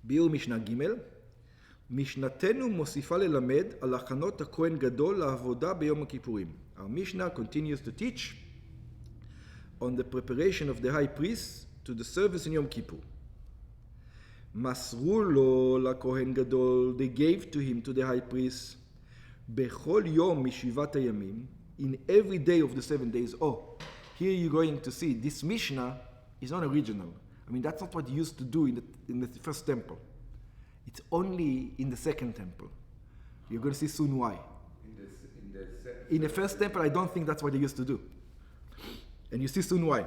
ביאור משנה ג' משנתנו מוסיפה ללמד על הכנות הכהן גדול לעבודה ביום הכיפורים. Our Mishnah continues to teach on the preparation of the high priest to the service in Yom Kippur. מסרו לו לכהן גדול, they gave to him, to the high priest, בכל יום משבעת הימים, in every day of the 7 days. Oh, here you're going to see this Mishnah is not original. I mean, that's not what you used to do in the first temple. It's only in the second temple. You're going to see soon why. In the first temple, I don't think that's what they used to do. And you see soon why.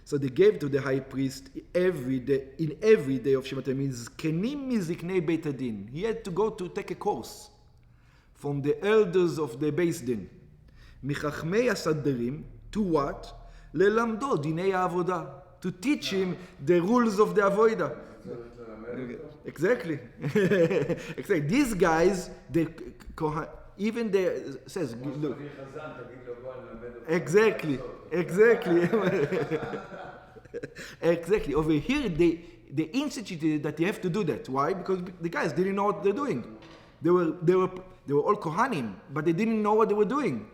So they gave to the high priest every day, in every day of Shevat Yamim, Zkenim miziknei Beit Hadin. He had to go to take a course from the elders of the Beis Din. Michachmei Asaderim, to what? Lelamdo dinei ha'avodah. To teach him the rules of the avodah. Exactly. Exactly. These guys, even the says, look. Exactly. Exactly. Over here, they instituted that they have to do that. Why? Because the guys didn't know what they're doing. They were all Kohanim, but they didn't know what they were doing.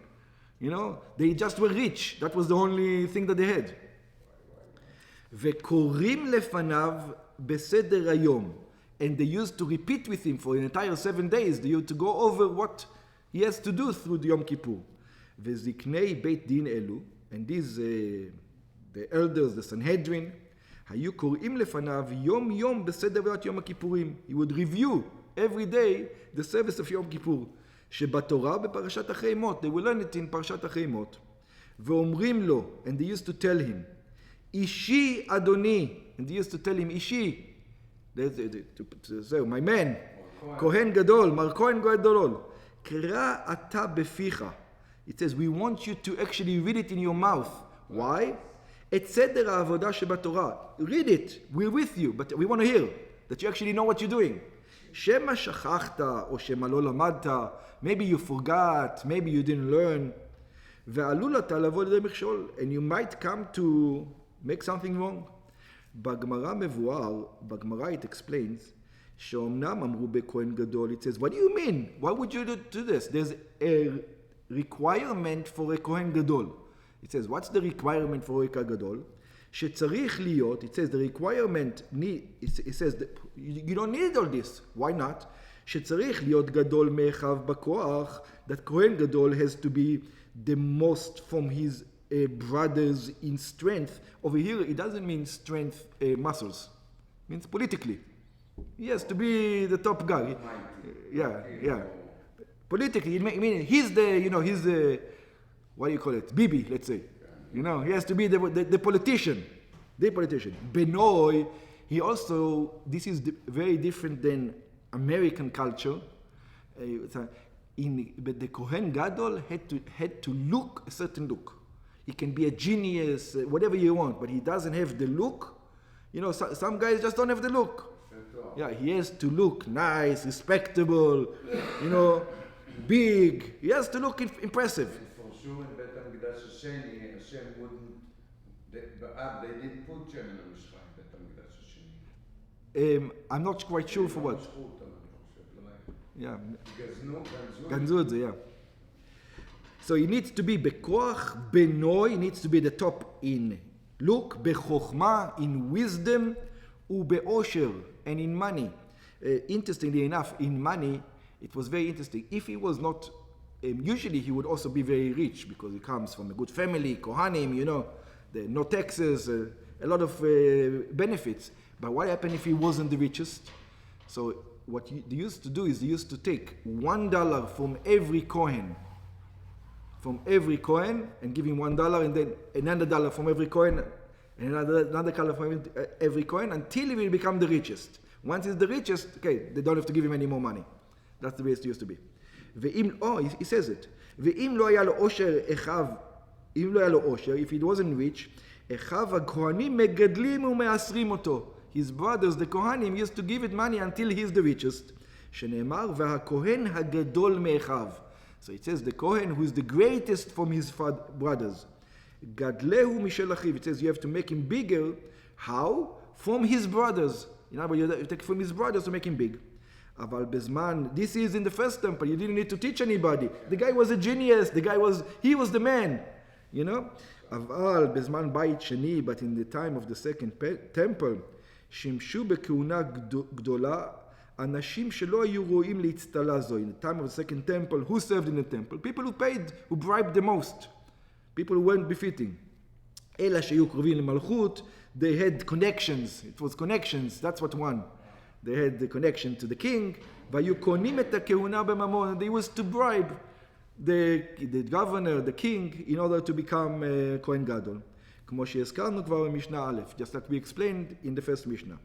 You know, they just were rich. That was the only thing that they had. וקוראים לפניו בסדר היום. And they used to repeat with him for the entire 7 days. They used to go over what he has to do through the Yom Kippur. וזקני בית דין אלו, and these, the elders, the Sanhedrin, היו קוראים לפניו יום יום בסדר עבודת יום הכיפורים. He would review every day the service of Yom Kippur. שבתורה בפרשת אחרי מות. They will learn it in פרשת אחרי מות. ואומרים לו, and they used to tell him, אישי אדוני, and they used to tell him, אישי, זהו, my man, כהן גדול, מר כהן גדול, קרא אתה בפיך. It says, we want you to actually read it in your mouth. Why? את סדר העבודה שבתורה. Read it, we're with you, but we want to hear that you actually know what you're doing. שמא שכחת, או שמא לא למדת, maybe you forgot, maybe you didn't learn, ועלול אתה לבוא לידי מכשול, and you might come to make something wrong. בגמרא מבואר, בגמרא it explains, שאומנם אמרו בכהן גדול, it says, what do you mean? Why would you do this? There's a requirement for a כהן גדול. It says, what's the requirement for a כהן גדול? שצריך להיות, it says, the requirement, it says, you don't need all this. Why not? שצריך להיות גדול מאחיו בכוח, that כהן גדול has to be the most from his brothers in strength. Over here, it doesn't mean strength muscles. It means politically. He has to be the top guy. Yeah. Politically, it means he's the, what do you call it? Bibi, let's say. He has to be the politician. The politician. Benoi, he also, this is very different than American culture. But the Kohen Gadol had to look a certain look. He can be a genius, whatever you want, but he doesn't have the look. Some guys just don't have the look. Yeah, he has to look nice, respectable, big. He has to look impressive. And for sure in Bet HaMikdash Hasheni, Hashem wouldn't, they didn't put Shem in the Mishra in Bet HaMikdash Hasheni. I'm not quite sure for what. Yeah. Ganzu, yeah. So he needs to be bekoach, benoi, he needs to be the top in look, bechochma, in wisdom, ubeosher, and in money. Interestingly enough, in money, it was very interesting. If he was not, usually he would also be very rich because he comes from a good family, Kohanim, no taxes, a lot of benefits. But what happened if he wasn't the richest? So what they used to do is they used to take $1 from every Kohen, and give him $1, and then another dollar from every Kohen, and another dollar from every Kohen, until he will become the richest. Once he's the richest, okay, they don't have to give him any more money. That's the way it used to be. He says it. ואם לא היה לו עושר אחיו, אם לא היה לו עושר, if he wasn't rich, אחיו הכהנים מגדלים ומאסרים אותו. His brothers, the Kohanim, used to give it money until he's the richest. שנאמר, והכהן הגדול מאחיו. So it says the Kohen who is the greatest from his brothers. גדלהו משל אחיו. It says you have to make him bigger. How? from his brothers. But you take from his brothers to make him big. Aval bezman, this is in the first temple. You didn't need to teach anybody. The guy was a genius. He was the man. Aval bezman bayit sheni, but in the time of the second temple, shimshu bekehuna gdola, anashim shelo hayu ro'im le'itztala zo. In the time of the second temple, who served in the temple? People who paid, who bribed the most. People who weren't befitting. Ela sheyu krovim lemalchut, they had connections. It was connections. That's what won. They had the connection to the king. Vayu konim et hakehuna b'mamon. They used to bribe the governor, the king, in order to become Kohen Gadol. כמו שהזכרנו כבר במשנה א', just like we explained in the first Mishnah.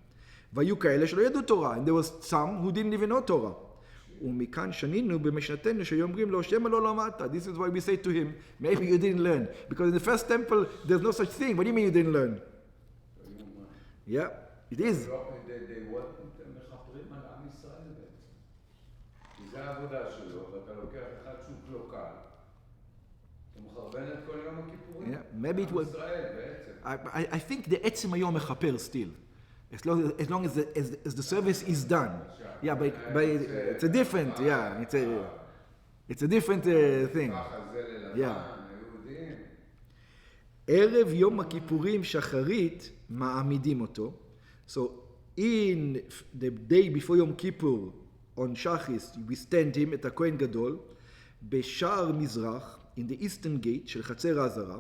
והיו כאלה שלא ידעו תורה, and there was some who didn't even know Torah. ומכאן שנינו במשנתנו שאומרים לו, שמא לא למדת. This is why we say to him, maybe you didn't learn. Because in the first temple, there's no such thing. What do you mean you didn't learn? Yeah, it is. זה העבודה שלו, ואתה לוקח אחד שהוא קלוקל. אתה מחרבן את כל יום הכיפורים. Maybe it was. I think the עצם היום מכפר still. As long as the service is done. Yeah, but it's a different, it's a different thing. Yeah. ערב יום הכיפורים שחרית מעמידים אותו. So in the day before Yom Kippur, on Shachis, we stand him at הכהן גדול, בשער מזרח, in the eastern gate של חצר העזרה,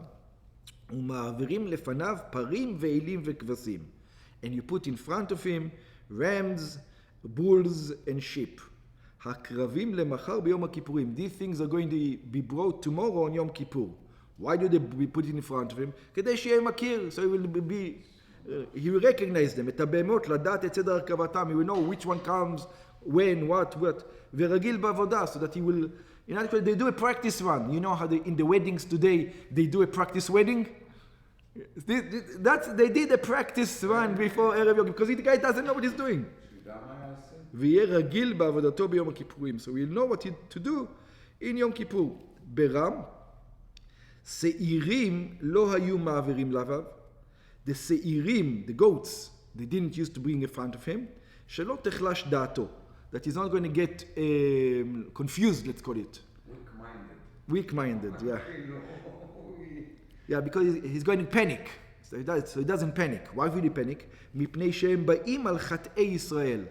ומעבירים לפניו פרים ואלים וכבשים. And you put in front of him rams, bulls, and sheep. הקרבים למחר ביום הכיפורים. These things are going to be brought tomorrow on Yom Kippur. Why do they put it in front of him? כדי שיהיה מכיר, so he will recognize them. את הבהמות, לדעת את סדר הרכבתם. He will know which one comes, when, what. ורגיל בעבודה, so that he will... In other words, they do a practice run. You know how in the weddings today, they do a practice wedding? They did a practice run before Erev Yom, because the guy doesn't know what he's doing. ויהיה רגיל בעבודתו ביום הכיפורים. So we'll know what to do in Yom Kippur. ברם, שעירים לא היו מעבירים לבב. The שעירים, the goats, they didn't used to bring in front of him. שלא תחלש דעתו. That he's not going to get confused, let's call it. Weak-minded, yeah. Yeah, because he's going to panic. So he doesn't panic. Why would he panic? מפני שהם באים על חטאי ישראל.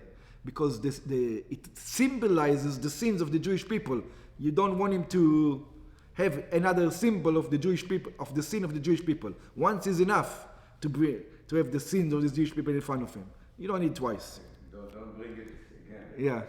Because it symbolizes the sins of the Jewish people. You don't want him to have another symbol of the Jewish people, of the sin of the Jewish people. Once is enough to have the sins of the Jewish people in front of him. You don't need twice. Don't bring it again. Yeah.